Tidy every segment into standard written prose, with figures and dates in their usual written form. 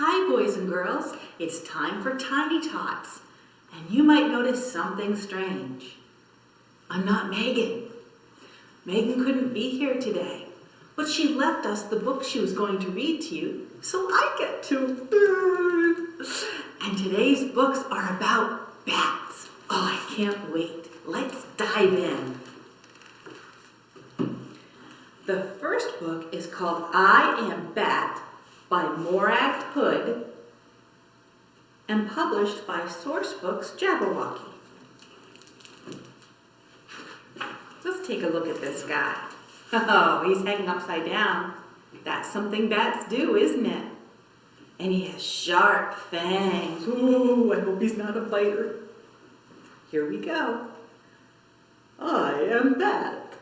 Hi, boys and girls. It's time for Tiny Tots, and you might notice something strange. I'm not Megan. Megan couldn't be here today, but she left us the book she was going to read to you, so I get to. And today's books are about bats. Oh, I can't wait. Let's dive in. The first book is called I Am Bat by Morag Hood and published by Sourcebooks, Jabberwocky. Let's take a look at this guy. Oh, he's hanging upside down. That's something bats do, isn't it? And he has sharp fangs. Ooh, I hope he's not a biter. Here we go. I am Bat.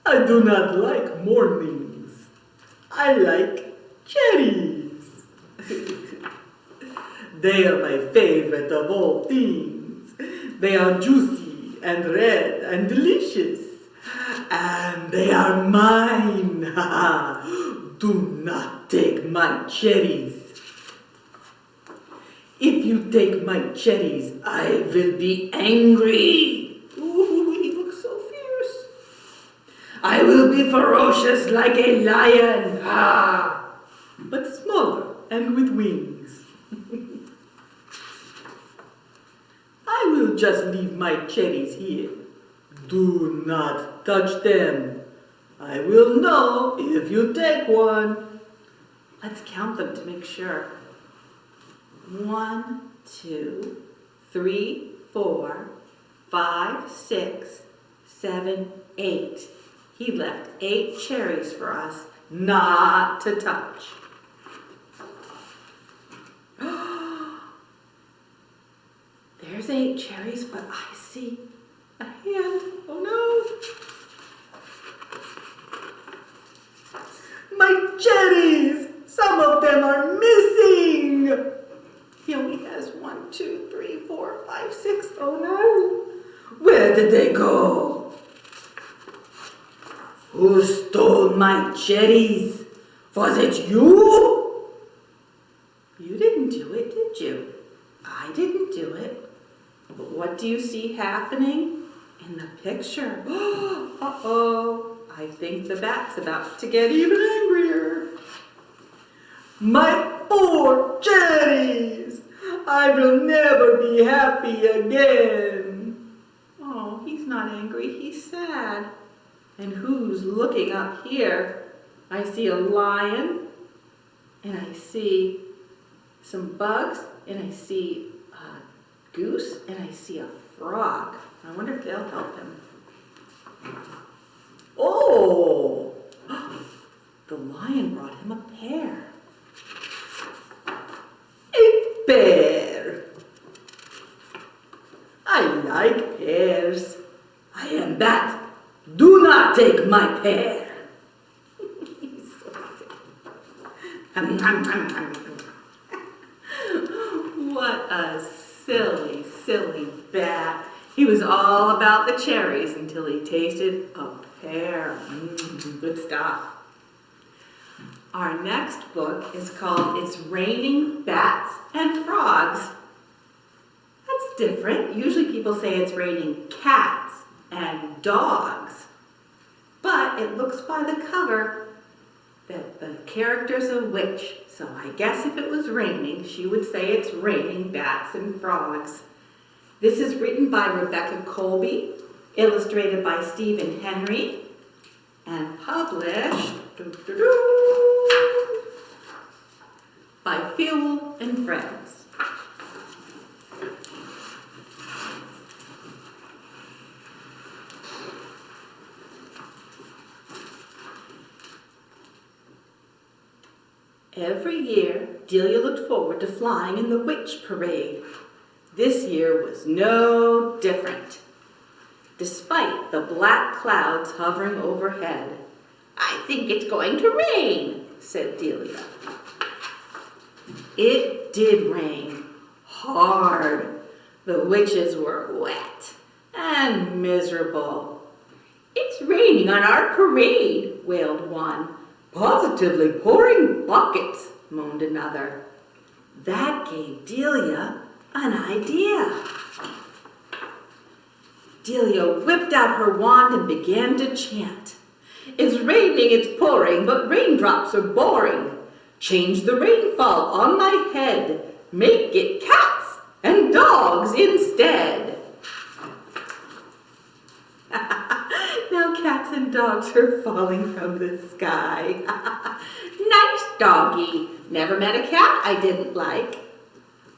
I do not like mornings. I like cherries. They are my favorite of all things. They are juicy and red and delicious. And they are mine. Do not take my cherries. If you take my cherries, I will be angry. Ooh, he looks so fierce. I will be ferocious like a lion, but smaller and with wings. I will just leave my cherries here. Do not touch them. I will know if you take one. Let's count them to make sure. 1, 2, 3, 4, 5, 6, 7, 8. He left 8 cherries for us not to touch. There's 8 cherries, but I see a hand. Oh no! My cherries! Some of them are missing! He only has 1, 2, 3, 4, 5, 6. Oh no! Where did they go? Who stole my cherries? Was it you? You didn't do it, did you? I didn't do it. But what do you see happening in the picture? Uh-oh. I think the bat's about to get even angrier. My poor cherries! I will never be happy again. Oh, he's not angry, he's sad. And who's looking up here? I see a lion, and I see some bugs, and I see a goose, and I see a frog. I wonder if they'll help him. Oh! The lion brought him a pear. A pear. I like pears. I am Bat. Do not take my pear. He's so sick. What a silly, silly bat. He was all about the cherries until he tasted a pear. Good stuff. Our next book is called It's Raining Bats and Frogs. That's different. Usually people say it's raining cats and dogs. But it looks by the cover that the character's a witch. So I guess if it was raining, she would say it's raining bats and frogs. This is written by Rebecca Colby, illustrated by Stephen Henry, and published by Feiwel and Friends. Every year, Delia looked forward to flying in the witch parade. This year was no different. Despite the black clouds hovering overhead, "I think it's going to rain," said Delia. It did rain hard. The witches were wet and miserable. "It's raining on our parade," wailed one. Positively pouring buckets, moaned another. That gave Delia an idea. Delia whipped out her wand and began to chant. It's raining, it's pouring, but raindrops are boring. Change the rainfall on my head. Make it cats and dogs instead. Now cats and dogs are falling from the sky. Nice doggy. Never met a cat I didn't like.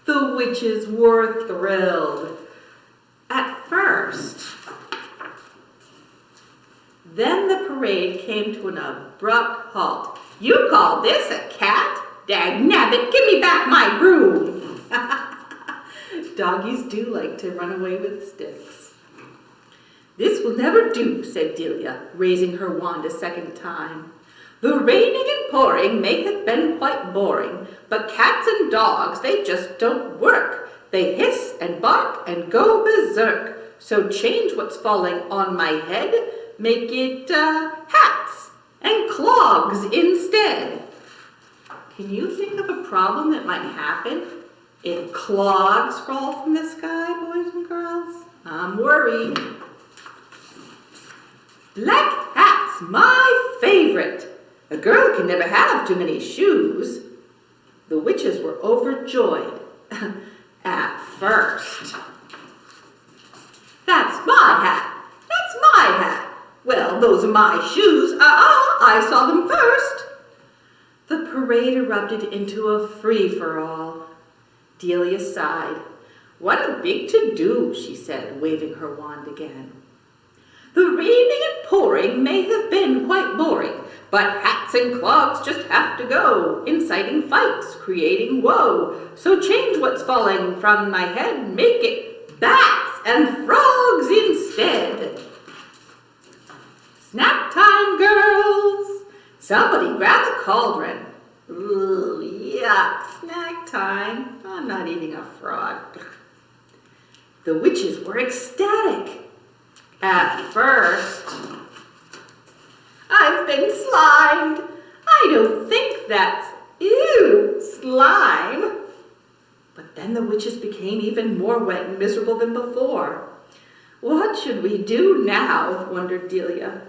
The witches were thrilled. At first. Then the parade came to an abrupt halt. You call this a cat? Dagnabbit, give me back my broom. Doggies do like to run away with sticks. This will never do, said Delia, raising her wand a second time. The raining and pouring may have been quite boring, but cats and dogs, they just don't work. They hiss and bark and go berserk. So change what's falling on my head, make it hats and clogs instead. Can you think of a problem that might happen if clogs fall from the sky, boys and girls? I'm worried. Black hats, my favorite. A girl can never have too many shoes. The witches were overjoyed at first. That's my hat. That's my hat. Well, those are my shoes. I saw them first. The parade erupted into a free-for-all. Delia sighed. What a big to-do, she said, waving her wand again. The raining and pouring may have been quite boring, but hats and clogs just have to go, inciting fights, creating woe. So change what's falling from my head, make it bats and frogs instead. Snack time, girls! Somebody grab a cauldron. Ooh, yuck, snack time. I'm not eating a frog. The witches were ecstatic. At first, I've been slimed. I don't think that's, ew, slime. But then the witches became even more wet and miserable than before. What should we do now, wondered Delia.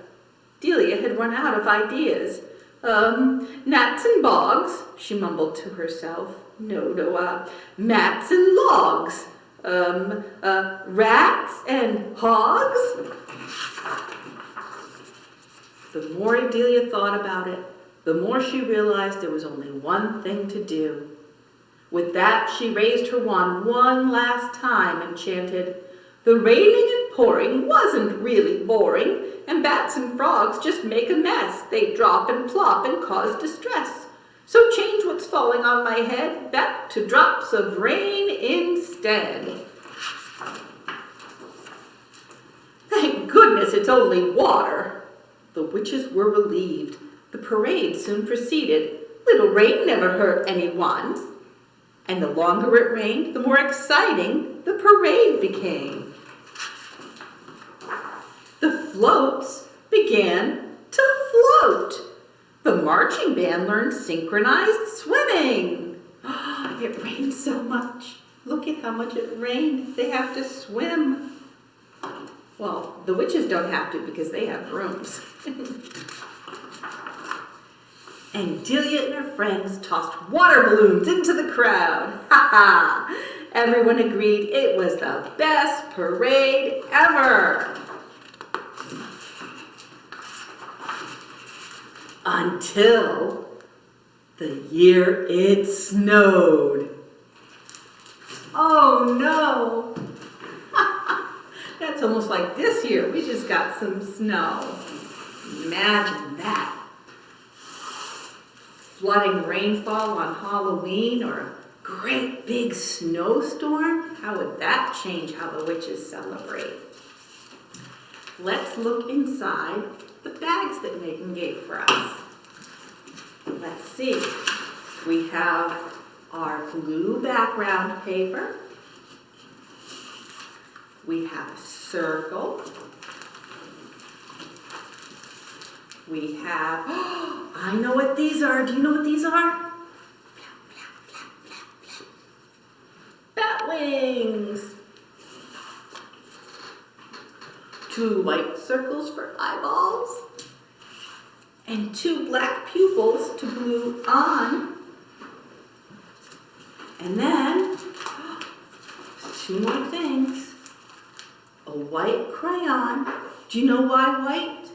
Delia had run out of ideas. Gnats and bogs, she mumbled to herself. Mats and logs. Rats and hogs? The more Delia thought about it, the more she realized there was only one thing to do. With that, she raised her wand one last time and chanted, the raining and pouring wasn't really boring, and bats and frogs just make a mess. They drop and plop and cause distress. So change what's falling on my head back to drops of rain instead. Thank goodness it's only water. The witches were relieved. The parade soon proceeded. Little rain never hurt anyone. And the longer it rained, the more exciting the parade became. The floats began to float. The marching band learned synchronized swimming. It rained so much. Look at how much it rained. They have to swim. Well, the witches don't have to because they have brooms. And Delia and her friends tossed water balloons into the crowd. Ha ha! Everyone agreed it was the best parade ever. Until the year it snowed. Oh no! That's almost like this year. We just got some snow. Imagine that. Flooding rainfall on Halloween or a great big snowstorm? How would that change how the witches celebrate? Let's look inside the bags that Megan gave for us. Let's see. We have our blue background paper. We have a circle. We have, I know what these are. Do you know what these are? bat wings. 2 white circles for eyeballs. And 2 black pupils to glue on. And then, 2 more things. A white crayon. Do you know why white?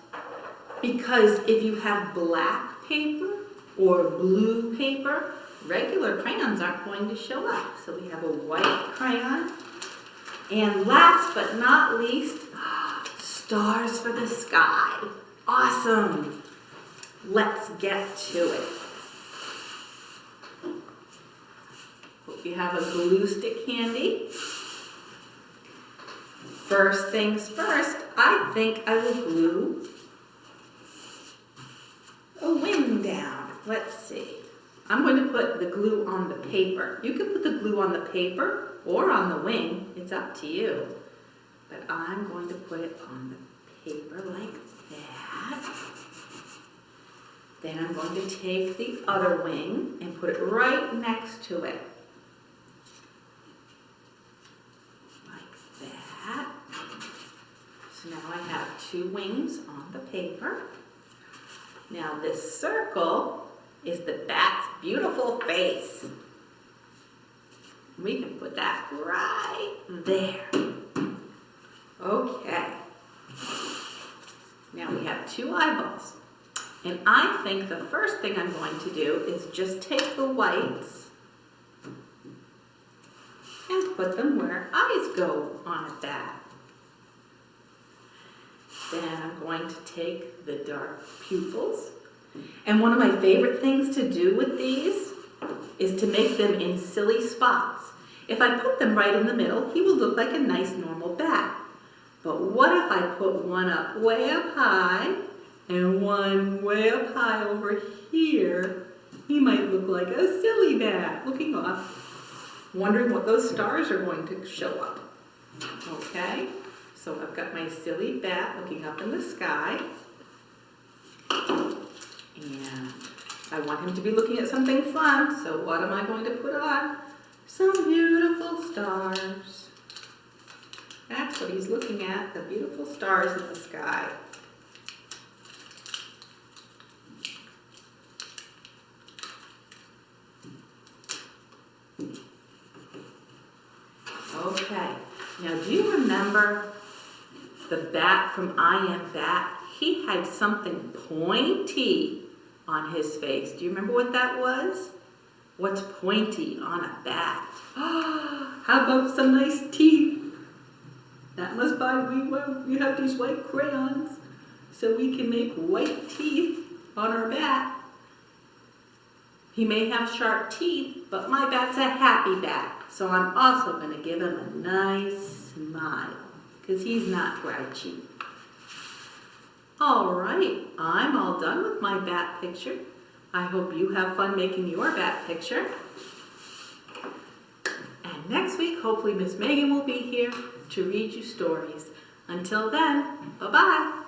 Because if you have black paper or blue paper, regular crayons aren't going to show up. So we have a white crayon. And last but not least, stars for the sky. Awesome. Let's get to it. Hope you have a glue stick handy. First things first, I think I will glue a wing down. Let's see. I'm going to put the glue on the paper. You can put the glue on the paper or on the wing. It's up to you. But I'm going to put it on the paper like that. Then I'm going to take the other wing and put it right next to it. Like that. So now I have 2 wings on the paper. Now this circle is the bat's beautiful face. We can put that right there. Okay. Now we have 2 eyeballs. And I think the first thing I'm going to do is just take the whites and put them where eyes go on a bat. Then I'm going to take the dark pupils. And one of my favorite things to do with these is to make them in silly spots. If I put them right in the middle, he will look like a nice normal bat. But what if I put one up way up high and one way up high over here? He might look like a silly bat looking off, wondering what those stars are going to show up. Okay, so I've got my silly bat looking up in the sky. And I want him to be looking at something fun, so what am I going to put on? Some beautiful stars. That's what he's looking at, the beautiful stars in the sky. Okay, now do you remember the bat from I Am Bat? He had something pointy on his face. Do you remember what that was? What's pointy on a bat? How about some nice teeth? That must be we have these white crayons so we can make white teeth on our bat. He may have sharp teeth, but my bat's a happy bat. So I'm also going to give him a nice smile because he's not grouchy. All right, I'm all done with my bat picture. I hope you have fun making your bat picture. And next week, hopefully Miss Megan will be here to read you stories. Until then, bye-bye.